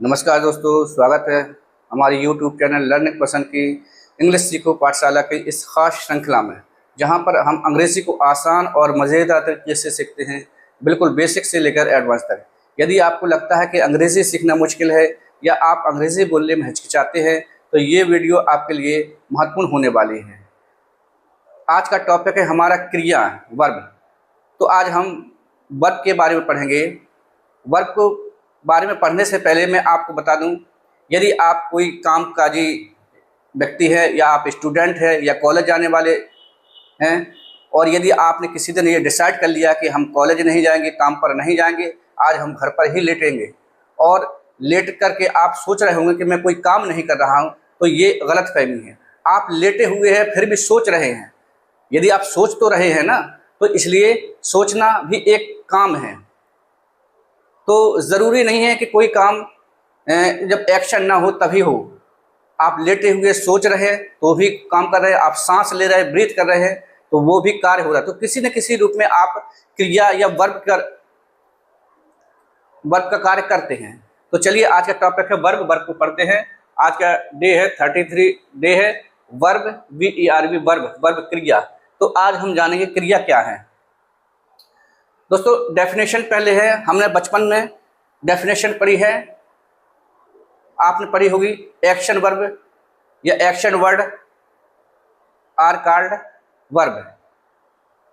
नमस्कार दोस्तों, स्वागत है हमारी YouTube चैनल लर्निंग पर्सन की इंग्लिश सीखो पाठशाला की इस खास श्रृंखला में, जहां पर हम अंग्रेज़ी को आसान और मज़ेदार तरीके से सीखते हैं, बिल्कुल बेसिक से लेकर एडवांस तक। यदि आपको लगता है कि अंग्रेज़ी सीखना मुश्किल है या आप अंग्रेज़ी बोलने में हिचकिचाते हैं, तो ये वीडियो आपके लिए महत्वपूर्ण होने वाली है। आज का टॉपिक है हमारा क्रिया वर्ब। तो आज हम वर्ब के बारे में पढ़ेंगे। वर्ब को बारे में पढ़ने से पहले मैं आपको बता दूं, यदि आप कोई कामकाजी व्यक्ति है या आप स्टूडेंट है या कॉलेज जाने वाले हैं, और यदि आपने किसी दिन ये डिसाइड कर लिया कि हम कॉलेज नहीं जाएंगे, काम पर नहीं जाएंगे, आज हम घर पर ही लेटेंगे, और लेट करके आप सोच रहे होंगे कि मैं कोई काम नहीं कर रहा हूँ, तो ये गलतफहमी है। आप लेटे हुए हैं फिर भी सोच रहे हैं। यदि आप सोच तो रहे हैं ना, तो इसलिए सोचना भी एक काम है। तो ज़रूरी नहीं है कि कोई काम जब एक्शन ना हो तभी हो। आप लेटे हुए सोच रहे हैं तो भी काम कर रहे हैं, आप सांस ले रहे हैं, ब्रीथ कर रहे हैं, तो वो भी कार्य हो रहा है। तो किसी न किसी रूप में आप क्रिया या वर्ब का कार्य करते हैं। तो चलिए, आज का टॉपिक है वर्ब को पढ़ते हैं। आज का डे है 33 डे है वर्ब, VERB, वर्ब क्रिया। तो आज हम जानेंगे क्रिया क्या है। दोस्तों, डेफिनेशन पहले है, हमने बचपन में डेफिनेशन पढ़ी है, आपने पढ़ी होगी। एक्शन वर्ब या action word are called verb.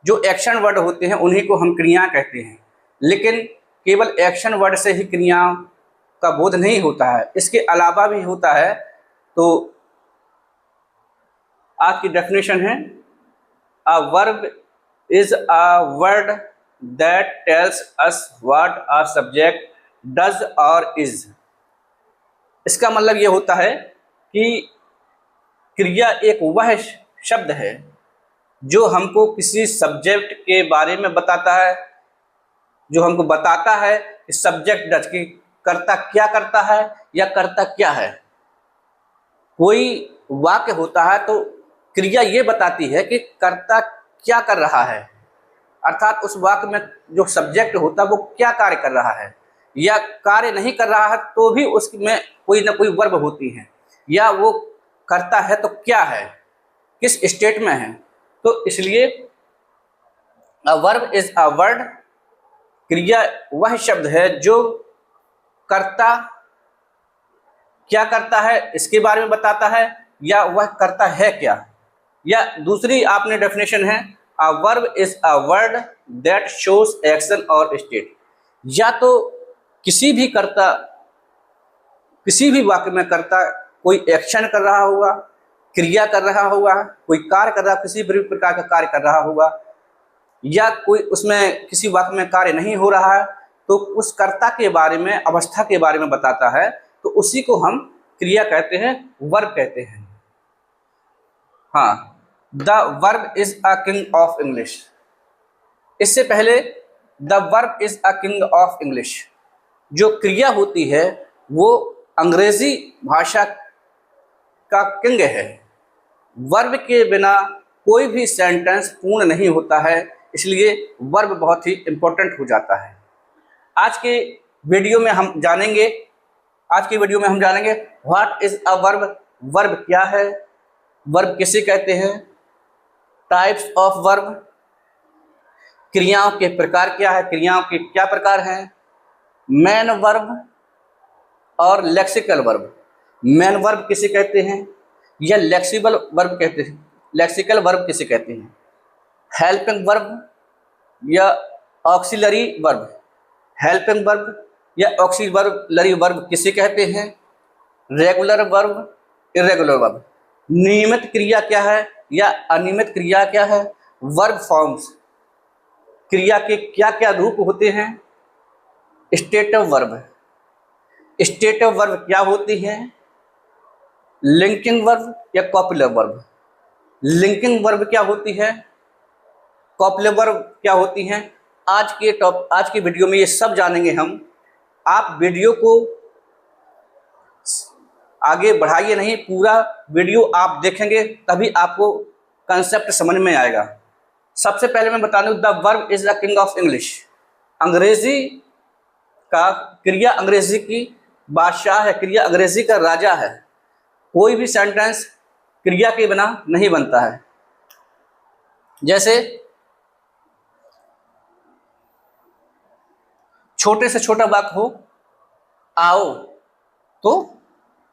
जो एक्शन वर्ड होते हैं उन्हीं को हम क्रिया कहते हैं। लेकिन केवल एक्शन वर्ड से ही क्रिया का बोध नहीं होता है, इसके अलावा भी होता है। तो आज की डेफिनेशन है, a verb is a word that tells us what a subject does or is। इसका मतलब ये होता है कि क्रिया एक वह शब्द है जो हमको किसी सब्जेक्ट के बारे में बताता है, जो हमको बताता है कि सब्जेक्ट डज की कर्ता क्या करता है या करता क्या है। कोई वाक्य होता है तो क्रिया ये बताती है कि कर्ता क्या कर रहा है, अर्थात उस वाक्य में जो सब्जेक्ट होता है वो क्या कार्य कर रहा है, या कार्य नहीं कर रहा है तो भी उसमें कोई ना कोई वर्ब होती है, या वो करता है तो क्या है, किस स्टेट में है। तो इसलिए a verb is a word, क्रिया वह शब्द है जो कर्ता क्या करता है इसके बारे में बताता है, या वह करता है क्या। या दूसरी आपने डेफिनेशन है, A verb is a word that shows action और state। या तो किसी भी वाक्य में कर्ता कोई एक्शन कर रहा होगा, क्रिया कर रहा होगा, कोई कार्य कर रहा, किसी भी प्रकार का कार्य कर रहा होगा, या कोई उसमें किसी वाक्य में कार्य नहीं हो रहा है तो उस कर्ता के बारे में, अवस्था के बारे में बताता है, तो उसी को हम क्रिया कहते हैं, वर्ब कहते हैं। हाँ, the verb is a king of English. इससे पहले the verb is a king of English, जो क्रिया होती है वो अंग्रेजी भाषा का किंग है। वर्ब के बिना कोई भी सेंटेंस पूर्ण नहीं होता है, इसलिए वर्ब बहुत ही इंपॉर्टेंट हो जाता है। आज की वीडियो में हम जानेंगे what is a verb, verb क्या है, वर्ब किसे कहते हैं, टाइप्स ऑफ वर्ब, क्रियाओं के प्रकार क्या है, क्रियाओं के क्या प्रकार हैं, मेन वर्ब और लेक्सिकल वर्ब। मेन वर्ब किसे कहते हैं या लेक्सिबल वर्ब कहते हैं, लेक्सिकल वर्ब किसे कहते हैं, हेल्पिंग वर्ब या ऑक्सिलरी वर्ब, हेल्पिंग वर्ब या ऑक्सिलरी वर्ब किसे कहते हैं, रेगुलर वर्ब, इरेगुलर वर्ब, नियमित क्रिया क्या है या अनियमित क्रिया क्या है, वर्ब फॉर्म्स, क्रिया के क्या क्या रूप होते हैं, स्टेटिव वर्ब, स्टेटिव वर्ब क्या होती है, लिंकिंग वर्ब या कॉपुलर वर्ब, लिंकिंग वर्ब क्या होती है, कॉपुलर वर्ब क्या होती हैं। आज की वीडियो में ये सब जानेंगे हम। आप वीडियो को आगे बढ़ाइए नहीं, पूरा वीडियो आप देखेंगे तभी आपको कंसेप्ट समझ में आएगा। सबसे पहले मैं बता दूं, the verb is the king of English. अंग्रेजी का क्रिया अंग्रेजी की बादशाह है, क्रिया अंग्रेजी का राजा है। कोई भी सेंटेंस क्रिया के बिना नहीं बनता है। जैसे छोटे से छोटा वाक्य हो, आओ, तो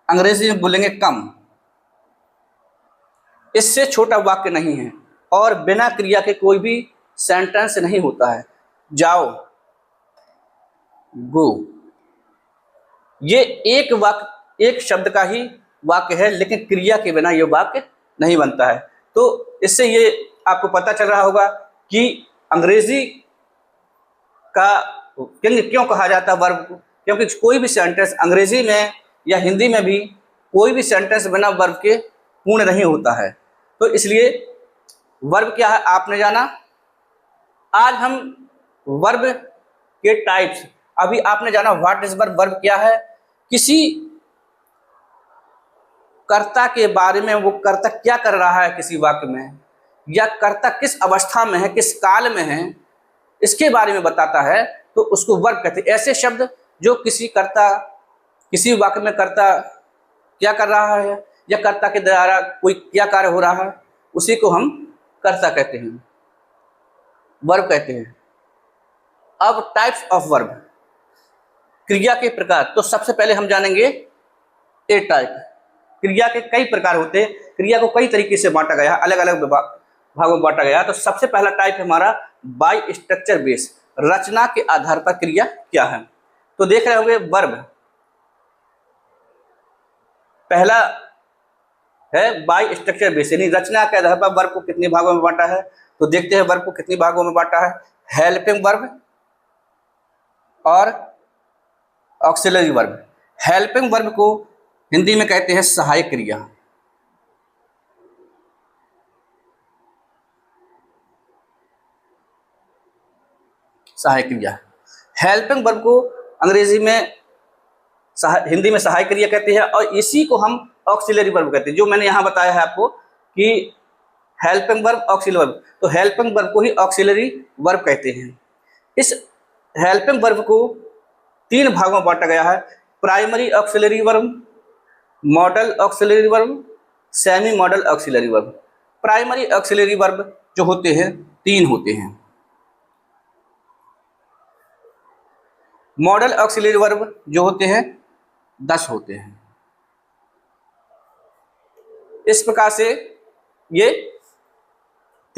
अंग्रेजी में बोलेंगे कम। इससे छोटा वाक्य नहीं है। और बिना क्रिया के कोई भी सेंटेंस नहीं होता है। जाओ, गो, ये एक वाक्य, एक शब्द का ही वाक्य है, लेकिन क्रिया के बिना ये वाक्य नहीं बनता है। तो इससे ये आपको पता चल रहा होगा कि अंग्रेजी का क्यों कहा जाता है वर्ब को, क्योंकि कोई भी सेंटेंस अंग्रेजी में या हिंदी में भी कोई भी सेंटेंस बिना वर्ब के पूर्ण नहीं होता है। तो इसलिए वर्ब क्या है आपने जाना। आज हम वर्ब के टाइप्स, अभी आपने जाना व्हाट इज वर्ब। वर्ब क्या है? किसी कर्ता के बारे में, वो कर्ता क्या कर रहा है किसी वाक्य में, या कर्ता किस अवस्था में है, किस काल में है, इसके बारे में बताता है, तो उसको वर्ब कहते हैं। ऐसे शब्द जो किसी कर्ता, किसी वाक्य में कर्ता क्या कर रहा है या कर्ता के द्वारा कोई क्या कार्य हो रहा है, उसी को हम कर्ता कहते हैं, वर्ब कहते हैं। अब टाइप्स ऑफ वर्ब, क्रिया के प्रकार। तो सबसे पहले हम जानेंगे ए टाइप। क्रिया के कई प्रकार होते हैं, क्रिया को कई तरीके से बांटा गया है, अलग अलग भागों में बांटा गया है। तो सबसे पहला टाइप है हमारा बाय स्ट्रक्चर बेस, रचना के आधार पर क्रिया क्या है। तो देख रहे होंगे वर्ब पहला है बाय स्ट्रक्चर बेस, यानी रचना के आधार पर वर्ब को कितने भागों में बांटा है। तो देखते हैं वर्ब को कितने भागों में बांटा है। हेल्पिंग वर्ब और ऑक्सिलरी वर्ब। हेल्पिंग वर्ब को हिंदी में कहते हैं सहायक क्रिया। सहायक क्रिया। हेल्पिंग वर्ब को अंग्रेजी में हिंदी में सहायक क्रिया कहते हैं, और इसी को हम ऑक्सिलरी वर्ब कहते हैं। जो मैंने यहाँ बताया है आपको कि हेल्पिंग वर्ब, ऑक्सिलरी वर्ब, तो हेल्पिंग वर्ब को ही ऑक्सिलरी वर्ब कहते हैं। इस हेल्पिंग वर्ब को तीन भागों में बांटा गया है। Primary auxiliary verb, model auxiliary verb, semi model auxiliary verb. Primary auxiliary verb जो होते हैं तीन होते हैं। मॉडल ऑक्सिलरी वर्ब जो होते हैं 10 होते हैं। इस प्रकार से ये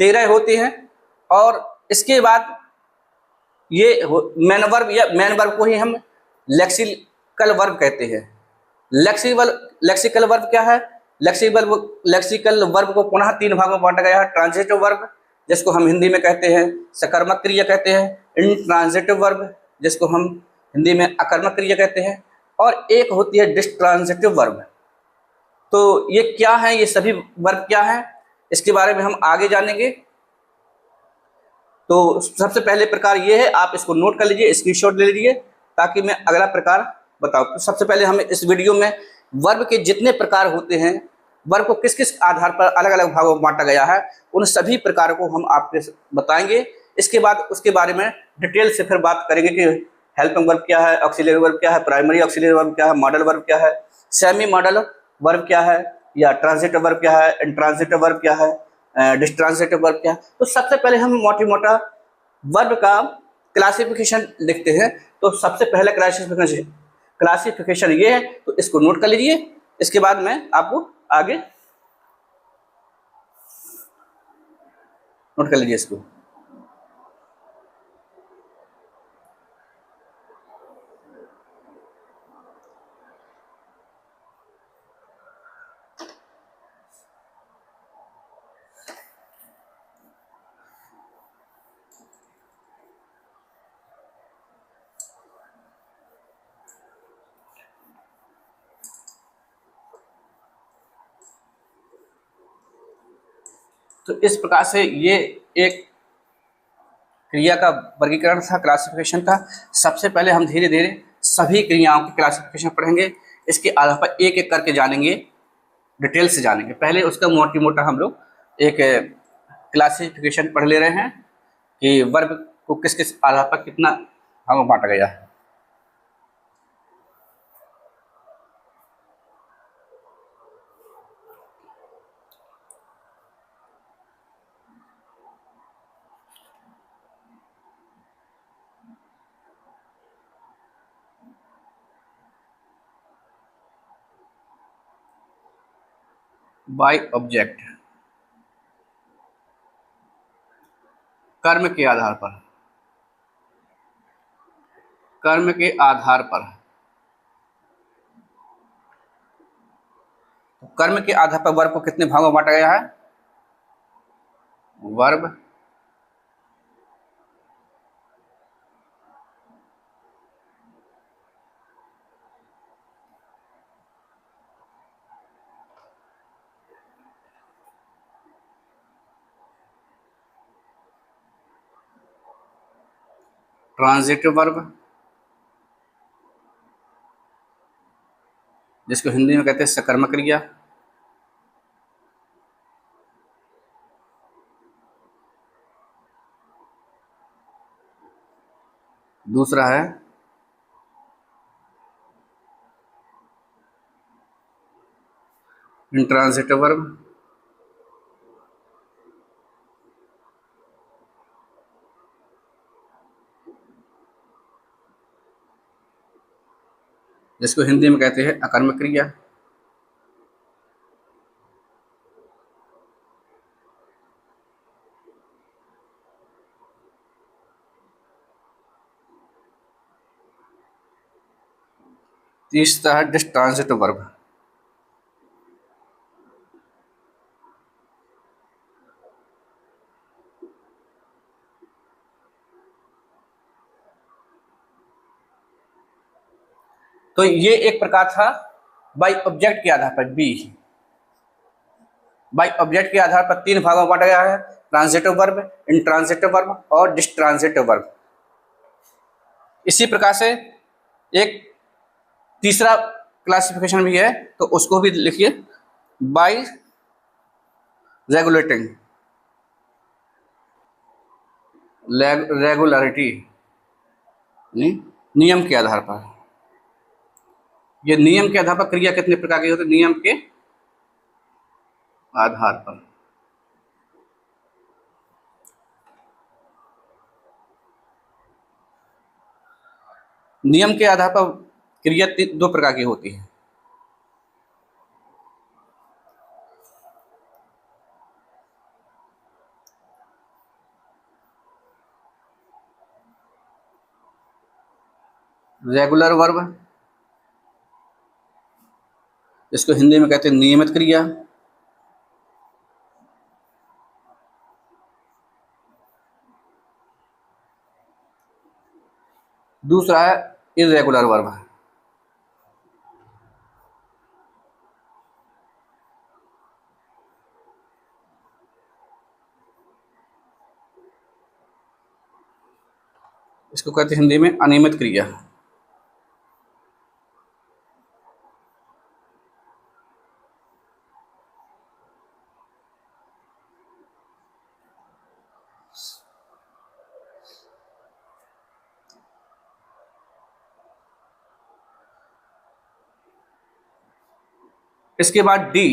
13 होते हैं। और इसके बाद ये मेन वर्ब, या मेन वर्ब को ही हम लेक्सिकल वर्ब कहते हैं। लेक्सिकल वर्ब क्या है? लेक्सिकल वर्ब को पुनः तीन भागों में बांटा गया है। ट्रांजिटिव वर्ब, जिसको हम हिंदी में कहते हैं सकर्मक क्रिया कहते हैं। इंट्रांजिटिव वर्ब, जिसको हम हिंदी में अकर्मक क्रिया कहते हैं। और एक होती है डिस्ट्रांजिटिव वर्ब। तो ये क्या है, ये सभी वर्ब क्या है, इसके बारे में हम आगे जानेंगे। तो सबसे पहले प्रकार ये है, आप इसको नोट कर लीजिए, स्क्रीनशॉट ले लीजिए, ताकि मैं अगला प्रकार बताऊं। तो सबसे पहले हम इस वीडियो में वर्ब के जितने प्रकार होते हैं, वर्ब को किस किस आधार पर अलग अलग भागों में बांटा गया है, उन सभी प्रकारों को हम आपको बताएंगे। इसके बाद उसके बारे में डिटेल से फिर बात करेंगे कि हेल्पिंग वर्ब क्या है, ऑक्सिलरी वर्ब क्या है, प्राइमरी ऑक्सिलरी वर्ब क्या है, मॉडल वर्ब क्या है, सेमी मॉडल वर्ब क्या है, या ट्रांजिटिव वर्ब क्या है, इंट्रांजिटिव वर्ब क्या है, डिस्ट्रांजिटिव वर्ब क्या है। तो सबसे पहले हम मोटा वर्ब का क्लासिफिकेशन लिखते हैं। तो सबसे पहले क्लासिफिकेशन ये है, तो इसको नोट कर लीजिए। इसके बाद मैं आपको आगे नोट कर लीजिए इसको। तो इस प्रकार से ये एक क्रिया का वर्गीकरण था, क्लासिफिकेशन था। सबसे पहले हम धीरे धीरे सभी क्रियाओं के क्लासिफिकेशन पढ़ेंगे। इसके आधार पर एक एक करके जानेंगे, डिटेल से जानेंगे। पहले उसका मोटा हम लोग एक क्लासिफिकेशन पढ़ ले रहे हैं कि वर्ब को किस किस आधार पर कितना भागों में बांटा गया है। बाय ऑब्जेक्ट, कर्म के आधार पर, कर्म के आधार पर। कर्म के आधार पर वर्ब को कितने भागों में बांटा गया है? वर्ब, ट्रांजिटिव वर्ब, जिसको हिंदी में कहते हैं सकर्मक क्रिया, दूसरा है इंट्रांजिटिव वर्ब, जिसको हिंदी में कहते हैं अकर्मक क्रिया। तीसरा है डिस्ट्रांजिटिव वर्ब, तो ये एक प्रकार था बाय ऑब्जेक्ट के आधार पर। बी, बाय ऑब्जेक्ट के आधार पर तीन भागों में बांटा गया है, ट्रांजिटिव वर्ब, इंट्रांजिटिव वर्ब और डिस्ट्रांजिटिव वर्ब। इसी प्रकार से एक तीसरा क्लासिफिकेशन भी है, तो उसको भी लिखिए, बाय रेगुलेटिंग, रेगुलरिटी, नियम के आधार पर। ये नियम के आधार पर क्रिया कितने प्रकार की होती है? नियम के आधार पर। नियम के आधार पर क्रिया दो प्रकार की होती है, रेगुलर वर्ब, इसको हिंदी में कहते हैं नियमित क्रिया, दूसरा है इर्रेगुलर वर्ब। इसको कहते हैं हिंदी में अनियमित क्रिया। इसके बाद डी,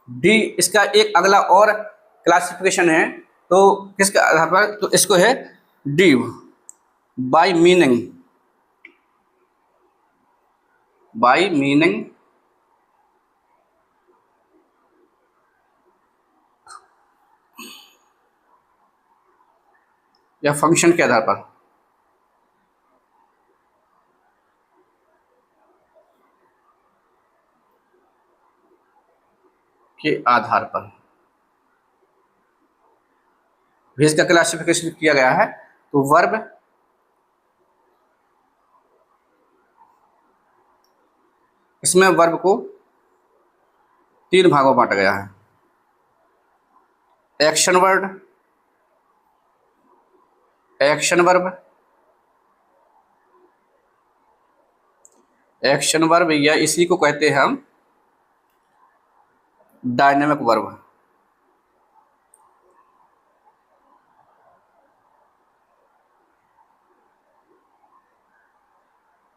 डी इसका एक अगला और क्लासिफिकेशन है, तो किसके आधार पर? तो इसको है D by meaning, by meaning या फंक्शन के आधार पर, के आधार पर भी इसका क्लासिफिकेशन किया गया है। तो वर्ब, इसमें वर्ब को तीन भागों में बांटा गया है, action word, action verb, action verb या इसी को कहते हैं हम डायनेमिक वर्ब।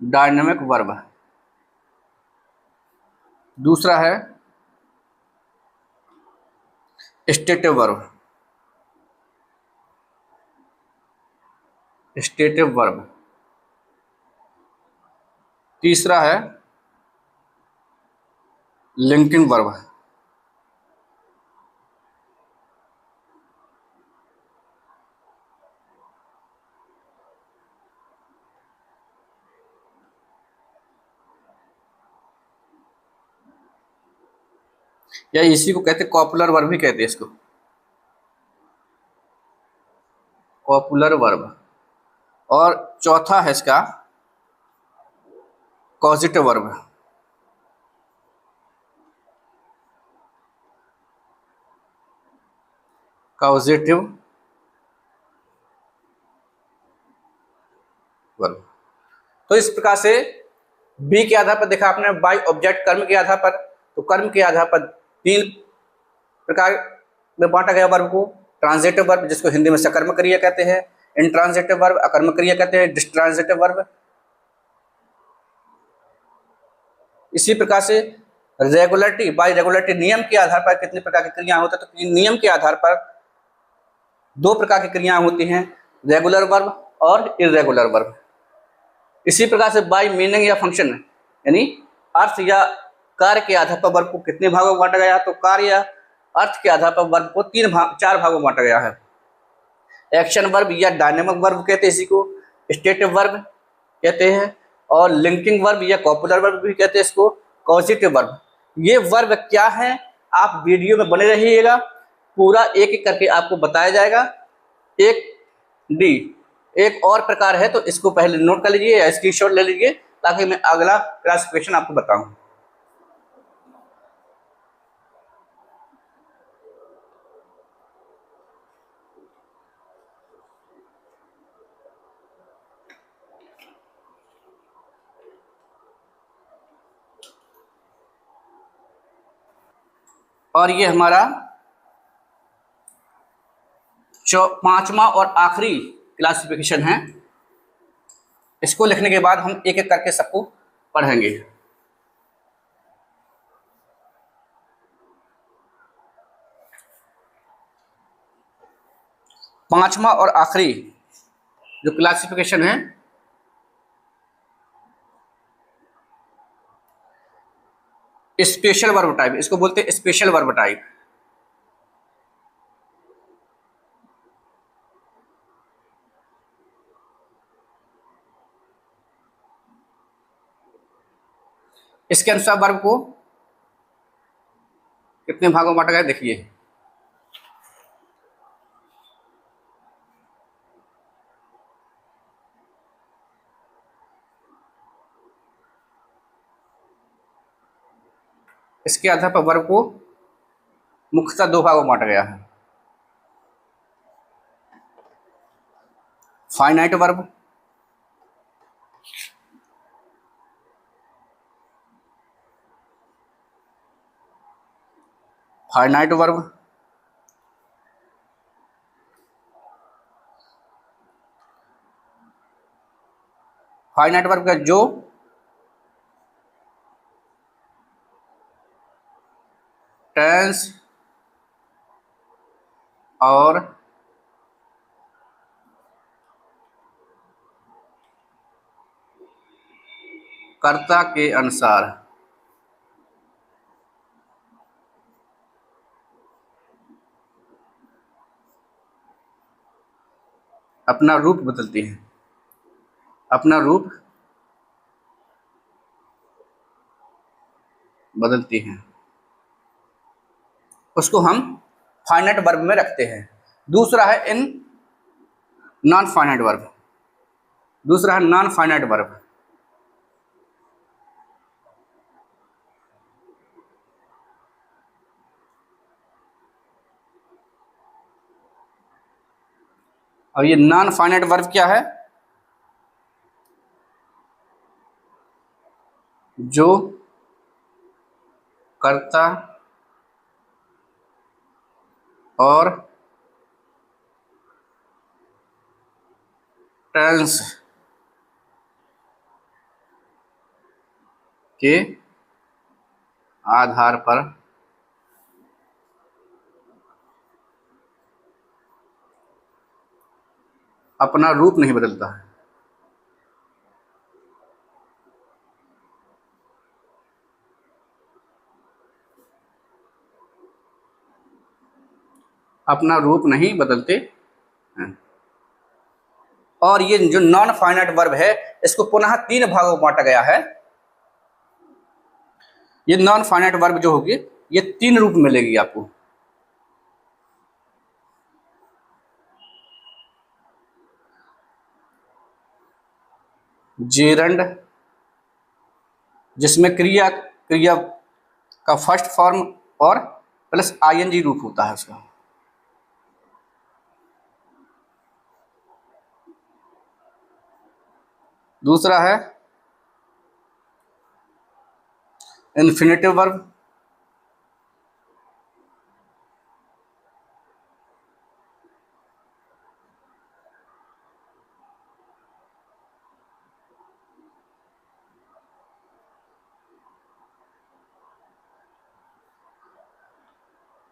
Dynamic verb. दूसरा है स्टेटिव वर्ब, स्टेटिव वर्ब। तीसरा है लिंकिंग वर्ब, या इसी को कहते हैं कॉपुलर वर्ब भी कहते हैं इसको, कॉपुलर वर्ब। और चौथा है इसका कॉजिटिव वर्ब, कॉजिटिव वर्ब। तो इस प्रकार से बी के आधार पर देखा आपने, बाय ऑब्जेक्ट कर्म के आधार पर, तो कर्म के आधार पर 3 प्रकार में बांटा गया वर्ब को। ट्रांजिटिव वर्ब जिसको हिंदी में सकर्मक क्रिया कहते हैं, इंट्रांजिटिव वर्ब अकर्मक क्रिया कहते हैं, डिस्ट्रांजिटिव वर्ब। इसी प्रकार से रेगुलरिटी, बाय रेगुलरिटी नियम के आधार पर कितने प्रकार की क्रियाएं होती है, तो नियम के आधार पर 2 प्रकार की क्रियाएं होती हैं, रेगुलर वर्ब और इरेगुलर वर्ब। इसी प्रकार से बाय मीनिंग या फंक्शन, यानी अर्थ या कार्य के आधार पर वर्ब को कितने भागों में बांटा गया है, तो कार्य या अर्थ के आधार पर वर्ब को 4 भागों में बांटा गया है। एक्शन वर्ब या डायनेमिक वर्ब कहते हैं इसी को, स्टेटिव वर्ब कहते हैं, और लिंकिंग वर्ब या कॉपुलर वर्ब भी कहते हैं इसको, कॉजिटिव वर्ब। ये वर्ब क्या है, आप वीडियो में बने रहिएगा, पूरा एक एक करके आपको बताया जाएगा। एक और प्रकार है, तो इसको पहले नोट कर लीजिए या स्क्रीनशॉट ले लीजिए, ताकि मैं अगला क्लासिफिकेशन आपको बताऊं। और ये हमारा 5वां और आखिरी क्लासिफिकेशन है। इसको लिखने के बाद हम एक एक करके सबको पढ़ेंगे। पांचवा और आखिरी जो क्लासिफिकेशन है, स्पेशल वर्ब टाइप, इसको बोलते हैं स्पेशल वर्ब टाइप। इसके अनुसार वर्ब को कितने भागों में बांटा गया देखिए। इसके आधार पर वर्ब को मुख्यतः 2 भागों में बांटा गया है, finite verb finite verb finite verb का जो टेंस और कर्ता के अनुसार अपना रूप बदलती है, अपना रूप बदलती हैं, उसको हम फाइनाइट वर्ब में रखते हैं। दूसरा है नॉन फाइनाइट वर्ब, दूसरा है नॉन फाइनाइट वर्ब। और ये नॉन फाइनाइट वर्ब क्या है, जो कर्ता और टेंस के आधार पर अपना रूप नहीं बदलता है। अपना रूप नहीं बदलते हैं। और ये जो नॉन फाइनाइट वर्ब है इसको पुनः 3 भागों में बांटा गया है। ये नॉन फाइनाइट वर्ब जो होगी ये 3 रूप में मिलेगी आपको। जेरंड, जिसमें क्रिया का फर्स्ट फॉर्म और प्लस आईएनजी रूप होता है उसका। दूसरा है इन्फिनेटिव वर्ब,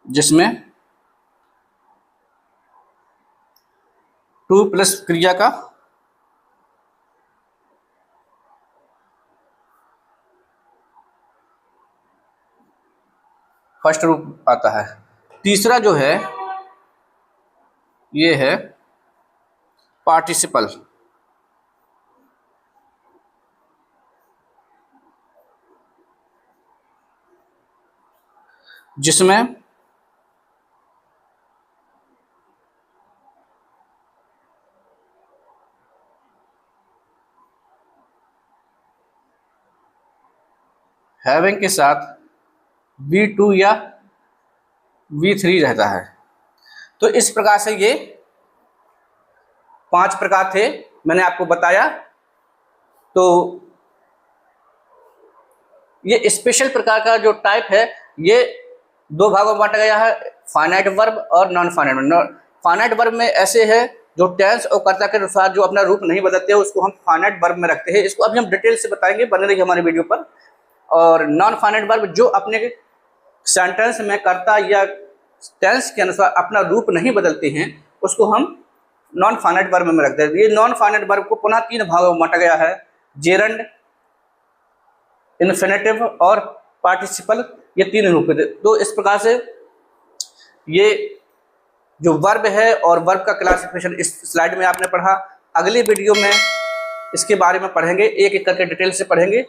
जिसमें 2 प्लस क्रिया का फर्स्ट रूप आता है। तीसरा जो है ये है पार्टिसिपल, जिसमें हैविंग के साथ V2 या V3 रहता है। तो इस प्रकार से ये 5 प्रकार थे, मैंने आपको बताया। तो ये स्पेशल प्रकार का जो टाइप है ये 2 भागों में बांटा गया है, फाइनाइट वर्ब और नॉन फाइनाइट। फाइनाइट वर्ब में ऐसे है जो टेंस और कर्ता के अनुसार जो अपना रूप नहीं बदलते हैं उसको हम फाइनाइट वर्ब में रखते हैं। इसको अभी हम डिटेल से बताएंगे, बने रहिए हमारे वीडियो पर। और नॉन फाइनाइट वर्ब जो अपने सेंटेंस में कर्ता या टेंस के अनुसार अपना रूप नहीं बदलते हैं उसको हम नॉन फाइनाइट वर्ब में रखते हैं। ये नॉन फाइनाइट वर्ब को पुनः 3 भागों में बांटा गया है, जेरंड, इन्फिनेटिव और पार्टिसिपल, ये 3 रूप थे। तो इस प्रकार से ये जो वर्ब है और वर्ब का क्लासिफिकेशन इस स्लाइड में आपने पढ़ा। अगली वीडियो में इसके बारे में पढ़ेंगे, एक एक करके डिटेल से पढ़ेंगे।